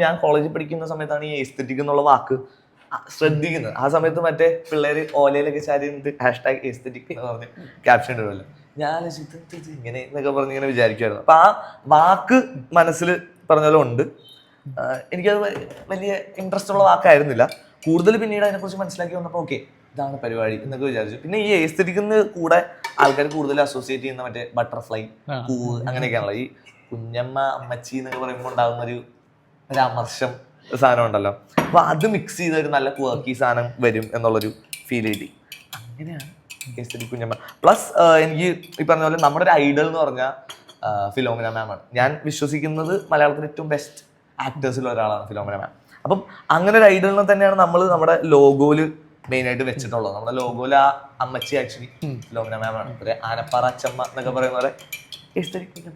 ഞാൻ കോളേജിൽ പഠിക്കുന്ന സമയത്താണ് ഈ എസ്തെറ്റിക് എന്നുള്ള വാക്ക് ശ്രദ്ധിക്കുന്നത്. ആ സമയത്ത് മറ്റേ പിള്ളേര് ഓലയിലൊക്കെ ചാരി ഹാഷ്ടാഗ് എസ്തെറ്റിക് എന്ന് പറഞ്ഞ് ക്യാപ്ഷൻ ഇടുമല്ലോ. ഞാൻ ഇങ്ങനെ എന്നൊക്കെ പറഞ്ഞ് ഇങ്ങനെ വിചാരിക്കുമായിരുന്നു. അപ്പൊ ആ വാക്ക് മനസ്സിൽ പറഞ്ഞാലും ഉണ്ട്. എനിക്കത് വലിയ ഇൻട്രസ്റ്റ് ഉള്ള വാക്കായിരുന്നില്ല. കൂടുതൽ പിന്നീട് അതിനെക്കുറിച്ച് മനസ്സിലാക്കി വന്നപ്പോൾ ഓക്കെ ഇതാണ് പരിപാടി എന്നൊക്കെ വിചാരിച്ചു. പിന്നെ ഈ എസ്തെറ്റിക്കിന് കൂടെ ആൾക്കാർ കൂടുതൽ അസോസിയേറ്റ് ചെയ്യുന്ന മറ്റേ ബട്ടർഫ്ലൈ, പൂവ് അങ്ങനെയൊക്കെയാണല്ലോ. ഈ കുഞ്ഞമ്മ അമ്മച്ചി എന്നൊക്കെ പറയുമ്പോൾ ഉണ്ടാകുന്ന ഒരു അമർഷം സാധനം ഉണ്ടല്ലോ. അപ്പൊ അത് മിക്സ് ചെയ്ത ഒരു നല്ല ക്വർക്കി സാധനം വരും എന്നുള്ളൊരു ഫീൽ കിട്ടി. അങ്ങനെയാണ് എസ്തെറ്റിക് കുഞ്ഞമ്മ. പ്ലസ് എനിക്ക് ഈ പറഞ്ഞ പോലെ നമ്മുടെ ഒരു ഐഡൽ എന്ന് പറഞ്ഞാൽ ഫിലോമിന മാം ആണ്. ഞാൻ വിശ്വസിക്കുന്നത് മലയാളത്തിലെ ഏറ്റവും ബെസ്റ്റ് ആക്ടേഴ്സിൽ ഒരാളാണ് ഫിലോമിന മാം. അപ്പം അങ്ങനെ ഒരു ഐഡലിനെ തന്നെയാണ് നമ്മൾ നമ്മുടെ ലോഗോയില് മെയിൻ ആയിട്ട് വെച്ചിട്ടുള്ളത്. നമ്മുടെ ലോഗോയില് ആ അമ്മച്ചി ആക്ച്വലി ഫിലോമിന മാം ആണ്. ഒരു ആനപ്പാറ അച്ചമ്മ എന്നൊക്കെ പറയുന്ന പോലെ എസ്തെറ്റിക്